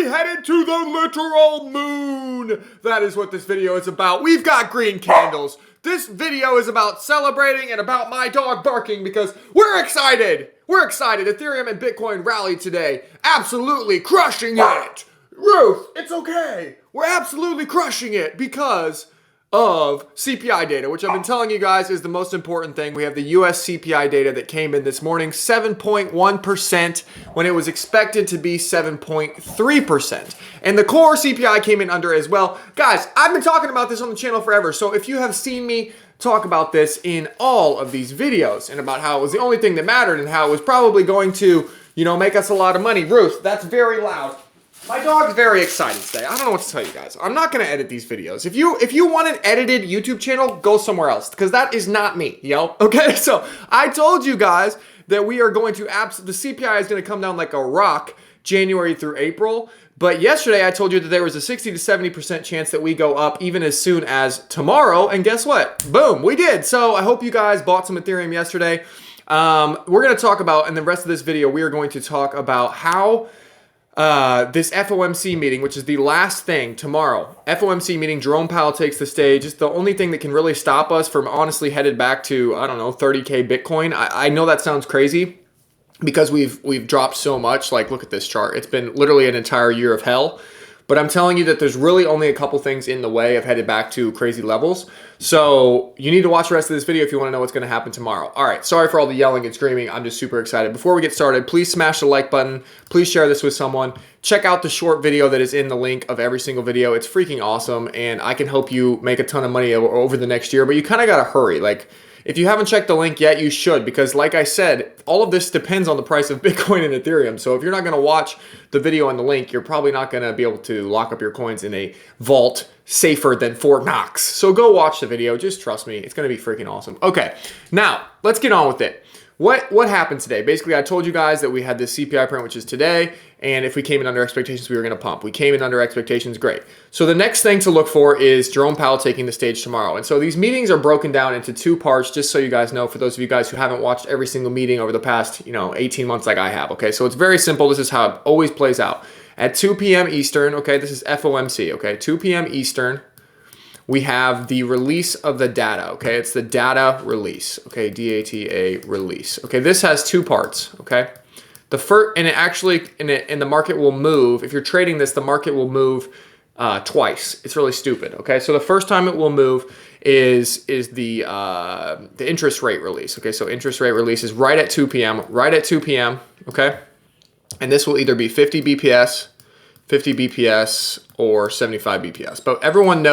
we headed to the literal moon? That is what this video is about. We've got green candles. This video is about celebrating and about my dog barking because we're excited. We're excited. Ethereum and Bitcoin rallied today. Absolutely crushing it. Ruth, it's okay. We're absolutely crushing it because of CPI data, which I've been telling you guys is the most important thing. We have the US CPI data that came in this morning, 7.1% when it was expected to be 7.3%. And the core CPI came in under as well. Guys, I've been talking about this on the channel forever, so if you have seen me talk about this in all of these videos and about how it was the only thing that mattered and how it was probably going to, make us a lot of money. Ruth, that's very loud. My dog's very excited today. I don't know what to tell you guys. I'm not going to edit these videos. If you want an edited YouTube channel, go somewhere else because that is not me, Okay, so I told you guys that we are going to the CPI is going to come down like a rock January through April. But yesterday I told you that there was a 60 to 70% chance that we go up even as soon as tomorrow. And guess what? Boom, we did. So I hope you guys bought some Ethereum yesterday. We're going to talk about, in the rest of this video, we are going to talk about how this FOMC meeting, which is the last thing tomorrow, FOMC meeting, Jerome Powell takes the stage. It's the only thing that can really stop us from honestly headed back to, 30K Bitcoin. I know that sounds crazy because we've dropped so much. Like, look at this chart. It's been literally an entire year of hell. But I'm telling you that there's really only a couple things in the way of headed back to crazy levels. So you need to watch the rest of this video if you want to know what's going to happen tomorrow. All right, sorry for all the yelling and screaming. I'm just super excited. Before we get started, please smash the like button. Please share this with someone. Check out the short video that is in the link of every single video. It's freaking awesome, and I can help you make a ton of money over the next year, but you kind of got to hurry. Like, if you haven't checked the link yet, you should, because like I said, all of this depends on the price of Bitcoin and Ethereum. So if you're not going to watch the video on the link, you're probably not going to be able to lock up your coins in a vault safer than Fort Knox. So go watch the video. Just trust me. It's going to be freaking awesome. Okay, now let's get on with it. What happened today? Basically, I told you guys that we had this CPI print, which is today, and if we came in under expectations, we were going to pump. We came in under expectations, great. So the next thing to look for is Jerome Powell taking the stage tomorrow. And so these meetings are broken down into two parts, just so you guys know, for those of you guys who haven't watched every single meeting over the past, 18 months like I have, okay? So it's very simple. This is how it always plays out. At 2 p.m. Eastern, okay, this is FOMC, okay, 2 p.m. Eastern, we have the release of the data, okay? It's the data release, okay? DATA release. Okay, this has two parts, okay? The first, and it actually, and the market will move. If you're trading this, the market will move twice. It's really stupid, okay? So the first time it will move is the interest rate release, okay? So interest rate release is right at 2 p.m., okay? And this will either be 50 BPS, or 75 BPS. But everyone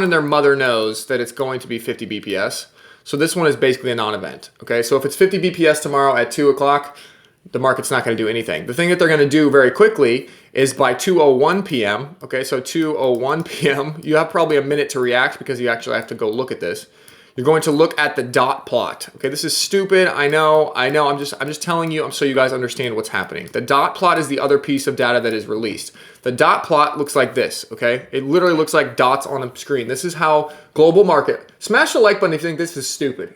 and their mother knows that it's going to be 50 BPS. So this one is basically a non-event, okay? So if it's 50 BPS tomorrow at 2 o'clock, the market's not going to do anything. The thing that they're going to do very quickly is by 2:01 p.m., okay? So 2:01 p.m., you have probably a minute to react because you actually have to go look at this. You're going to look at the dot plot. Okay, this is stupid. I know. I'm just telling you so you guys understand what's happening. The dot plot is the other piece of data that is released. The dot plot looks like this, okay? It literally looks like dots on a screen. This is how global market. Smash the like button if you think this is stupid.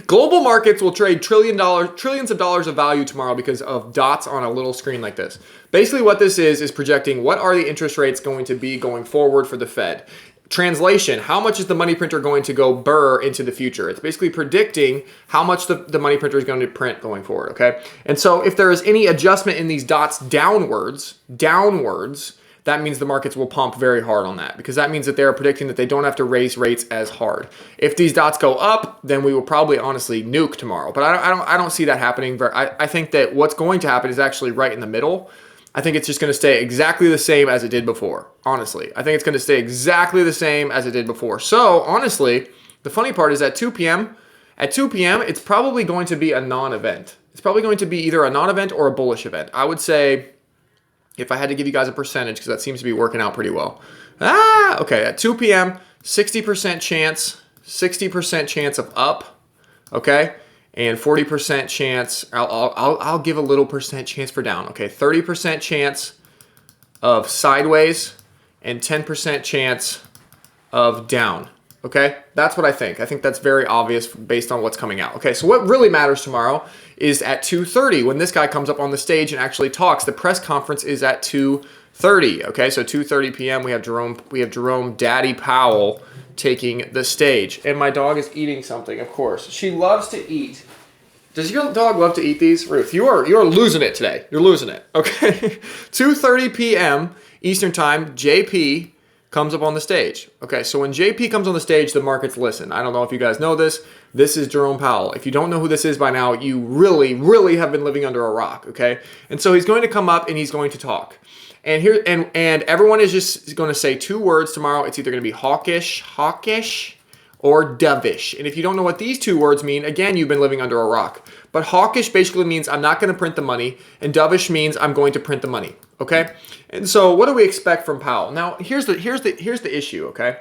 Global markets will trade trillions of dollars of value tomorrow because of dots on a little screen like this. Basically what this is projecting what are the interest rates going to be going forward for the Fed. Translation, how much is the money printer going to go burr into the future? It's basically predicting how much the money printer is going to print going forward, okay? And so if there is any adjustment in these dots downwards, that means the markets will pump very hard on that because that means that they're predicting that they don't have to raise rates as hard. If these dots go up, then we will probably honestly nuke tomorrow. But I don't see that happening. I think that what's going to happen is actually right in the middle. I think it's just going to stay exactly the same as it did before, honestly. I think it's going to stay exactly the same as it did before. So, honestly, the funny part is at 2 p.m., it's probably going to be a non-event. It's probably going to be either a non-event or a bullish event. I would say, if I had to give you guys a percentage, because that seems to be working out pretty well. Okay, at 2 p.m., 60% chance of up, okay? And 40% chance, I'll give a little percent chance for down, okay? 30% chance of sideways and 10% chance of down, Okay, that's what I think. I think that's very obvious based on what's coming out. Okay, so what really matters tomorrow is at 2:30 when this guy comes up on the stage and actually talks. The press conference is at 2:30. Okay, so 2:30 p.m. we have Jerome Daddy Powell taking the stage, and my dog is eating something. Of course, she loves to eat. Does your dog love to eat these? Ruth, you are losing it today. You're losing it. Okay, 2:30 p.m. Eastern Time. JP comes up on the stage. Okay, so when JP comes on the stage, the markets listen. I don't know if you guys know this. This is Jerome Powell. If you don't know who this is by now, you really, really have been living under a rock, okay? And so he's going to come up and he's going to talk. And here and everyone is just going to say two words tomorrow. It's either going to be hawkish, or dovish. And if you don't know what these two words mean, again, you've been living under a rock. But hawkish basically means I'm not going to print the money, and dovish means I'm going to print the money. Okay? And so what do we expect from Powell? Now, here's the issue, okay?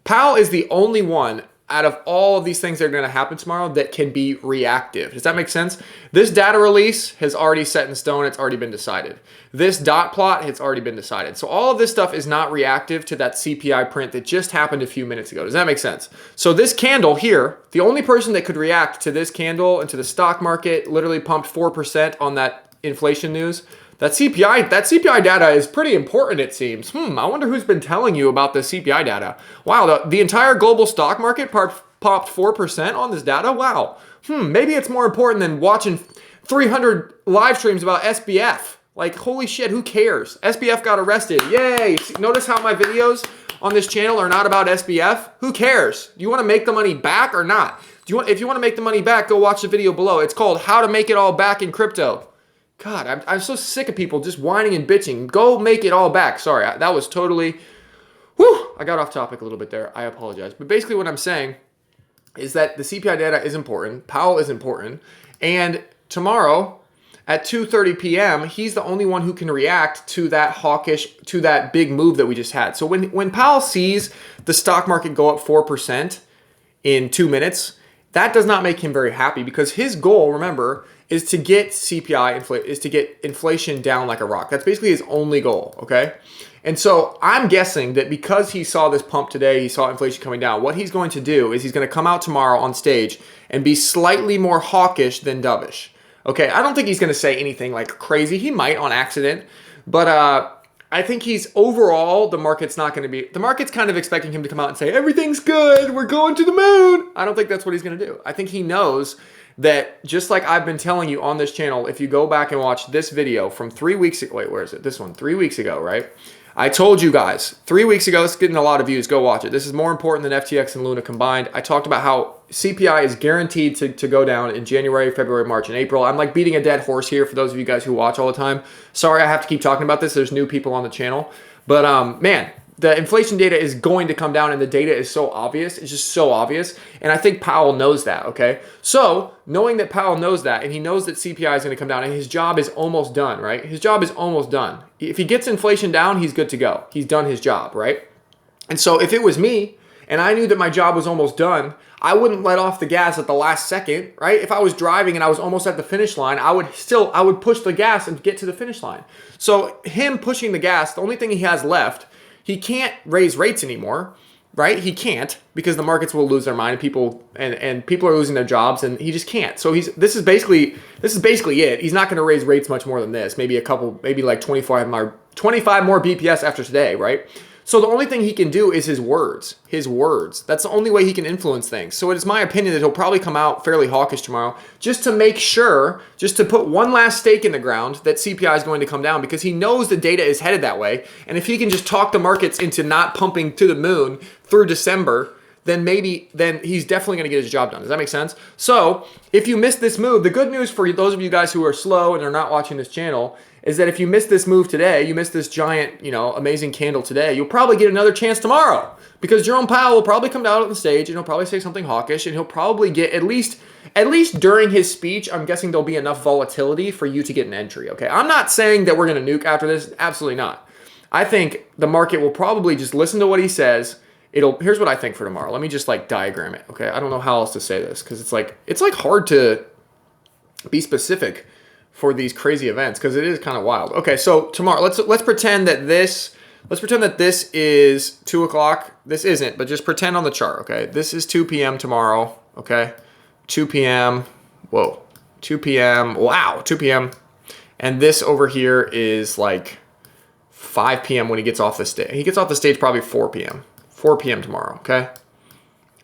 Powell is the only one out of all of these things that are going to happen tomorrow that can be reactive. Does that make sense? This data release has already set in stone. It's already been decided. This dot plot has already been decided. So all of this stuff is not reactive to that CPI print that just happened a few minutes ago. Does that make sense? So this candle here, the only person that could react to this candle and to the stock market literally pumped 4% on that inflation news. That CPI data is pretty important, it seems. I wonder who's been telling you about the CPI data. Wow, the entire global stock market popped 4% on this data? Wow. Maybe it's more important than watching 300 live streams about SBF. Like, holy shit, who cares? SBF got arrested. Yay. Notice how my videos on this channel are not about SBF? Who cares? Do you want to make the money back or not? If you want to make the money back, go watch the video below. It's called How to Make It All Back in Crypto. God, I'm so sick of people just whining and bitching. Go make it all back. Sorry, that was totally... Whew, I got off topic a little bit there. I apologize. But basically what I'm saying is that the CPI data is important. Powell is important. And tomorrow at 2:30 p.m., he's the only one who can react to that hawkish, to that big move that we just had. So when Powell sees the stock market go up 4% in 2 minutes, that does not make him very happy because his goal, remember, is to get inflation down like a rock. That's basically his only goal, okay? And so I'm guessing that because he saw this pump today, he saw inflation coming down, what he's going to do is he's going to come out tomorrow on stage and be slightly more hawkish than dovish. Okay, I don't think he's going to say anything like crazy. He might on accident, but I think he's overall, the market's kind of expecting him to come out and say, everything's good, we're going to the moon. I don't think that's what he's going to do. I think he knows that just like I've been telling you on this channel, if you go back and watch this video from 3 weeks ago, wait, where is it? This one, 3 weeks ago, right? I told you guys 3 weeks ago, it's getting a lot of views. Go watch it. This is more important than FTX and Luna combined. I talked about how CPI is guaranteed to go down in January, February, March, and April. I'm like beating a dead horse here for those of you guys who watch all the time. Sorry, I have to keep talking about this. There's new people on the channel. But man, the inflation data is going to come down and the data is so obvious. It's just so obvious. And I think Powell knows that, okay? So knowing that Powell knows that and he knows that CPI is going to come down and his job is almost done, right? His job is almost done. If he gets inflation down, he's good to go. He's done his job, right? And so if it was me and I knew that my job was almost done, I wouldn't let off the gas at the last second, right? If I was driving and I was almost at the finish line, I would push the gas and get to the finish line. So him pushing the gas, the only thing he has left, he can't raise rates anymore, right? He can't because the markets will lose their mind and people are losing their jobs and he just can't. So this is basically it. He's not going to raise rates much more than this. Maybe like 25 more BPS after today, right? So the only thing he can do is his words. That's the only way he can influence things. So it is my opinion that he'll probably come out fairly hawkish tomorrow just to make sure, just to put one last stake in the ground that CPI is going to come down because he knows the data is headed that way. And if he can just talk the markets into not pumping to the moon through December, then he's definitely going to get his job done. Does that make sense? So if you missed this move, the good news for those of you guys who are slow and are not watching this channel is that if you missed this move today, you missed this giant, amazing candle today, you'll probably get another chance tomorrow because Jerome Powell will probably come out on the stage and he'll probably say something hawkish and he'll probably get at least during his speech, I'm guessing there'll be enough volatility for you to get an entry, okay? I'm not saying that we're going to nuke after this. Absolutely not. I think the market will probably just listen to what he says. Here's what I think for tomorrow. Let me just diagram it, okay? I don't know how else to say this because it's hard to be specific for these crazy events because it is kind of wild. Okay, so tomorrow, let's pretend that this let's pretend that this is 2 o'clock. This isn't, but just pretend on the chart, okay? This is 2 p.m. tomorrow, okay? 2 p.m. Whoa. 2 p.m. Wow, 2 p.m. And this over here is like 5 p.m. when he gets off the stage. He gets off the stage probably 4 p.m. 4 p.m. tomorrow, okay?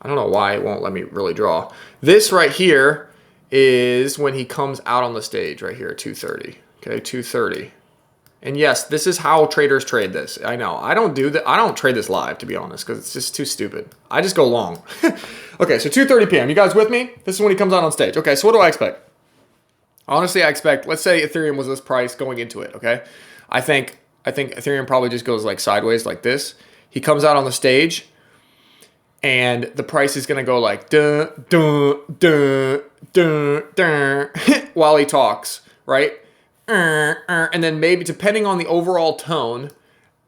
I don't know why it won't let me really draw. This right here is when he comes out on the stage right here, 2:30. Okay, 2:30. And yes, this is how traders trade this. I know. I don't do that. I don't trade this live, to be honest, because it's just too stupid. I just go long. Okay, so 2:30 p.m. You guys with me? This is when he comes out on stage. Okay, so what do I expect? Honestly, I expect, let's say Ethereum was this price going into it, okay? I think Ethereum probably just goes like sideways like this. He comes out on the stage, and the price is going to go like dun, dun, dun, dun, dun, while he talks, right? And then maybe, depending on the overall tone,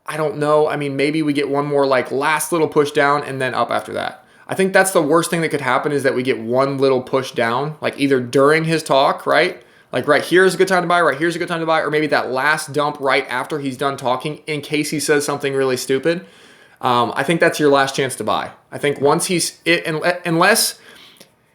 I don't know. I mean, maybe we get one more like last little push down and then up after that. I think that's the worst thing that could happen, is that we get one little push down, like either during his talk, right? Like right here is a good time to buy, right here's a good time to buy, or maybe that last dump right after he's done talking in case he says something really stupid. I think that's your last chance to buy. I think once unless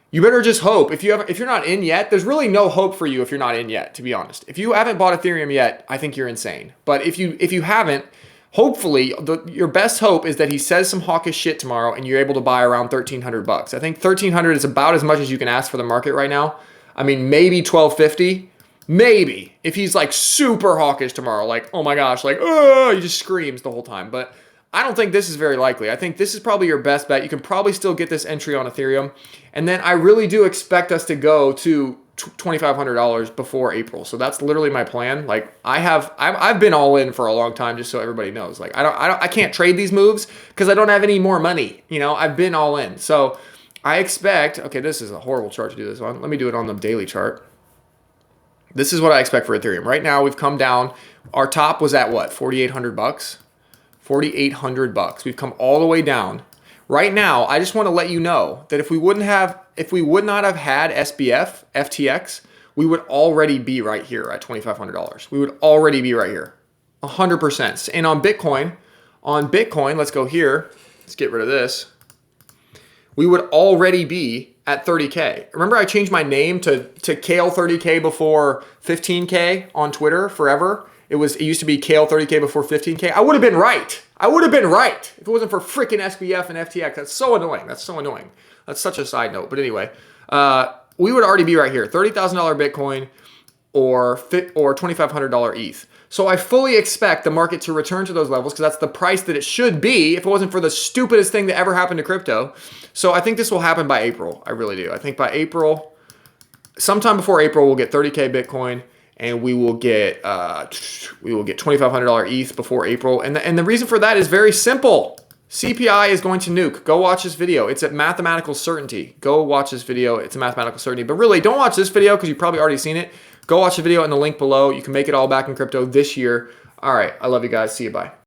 you better just hope. If you're not in yet, there's really no hope for you if you're not in yet, to be honest. If you haven't bought Ethereum yet, I think you're insane. But if you haven't, hopefully your best hope is that he says some hawkish shit tomorrow and you're able to buy around $1,300. I think $1,300 is about as much as you can ask for the market right now. I mean, maybe $1,250. Maybe if he's like super hawkish tomorrow, like, oh my gosh, like, oh, he just screams the whole time. But I don't think this is very likely. I think this is probably your best bet. You can probably still get this entry on Ethereum. And then I really do expect us to go to $2,500 before April. So that's literally my plan. Like I've been all in for a long time, just so everybody knows. Like I can't trade these moves because I don't have any more money. You know, I've been all in. So I expect, okay, this is a horrible chart to do this on. Let me do it on the daily chart. This is what I expect for Ethereum. Right now we've come down. Our top was at what? $4,800. $4,800. We've come all the way down. Right now, I just want to let you know that if we would not have had SBF, FTX, we would already be right here at $2,500. We would already be right here, 100%. And on Bitcoin, let's go here. Let's get rid of this. We would already be at 30K. Remember, I changed my name to Kale 30K before 15K on Twitter forever. It used to be Kale 30K before 15K. I would have been right. I would have been right if it wasn't for freaking SBF and FTX. That's so annoying. That's so annoying. That's such a side note. But anyway, we would already be right here. $30,000 Bitcoin or $2,500 ETH. So I fully expect the market to return to those levels because that's the price that it should be if it wasn't for the stupidest thing that ever happened to crypto. So I think this will happen by April. I really do. I think by April, sometime before April, we'll get 30K Bitcoin. And we will get $2,500 ETH before April. And the reason for that is very simple. CPI is going to nuke. Go watch this video. It's a mathematical certainty. Go watch this video. It's a mathematical certainty. But really, don't watch this video because you've probably already seen it. Go watch the video in the link below. You can make it all back in crypto this year. All right. I love you guys. See you. Bye.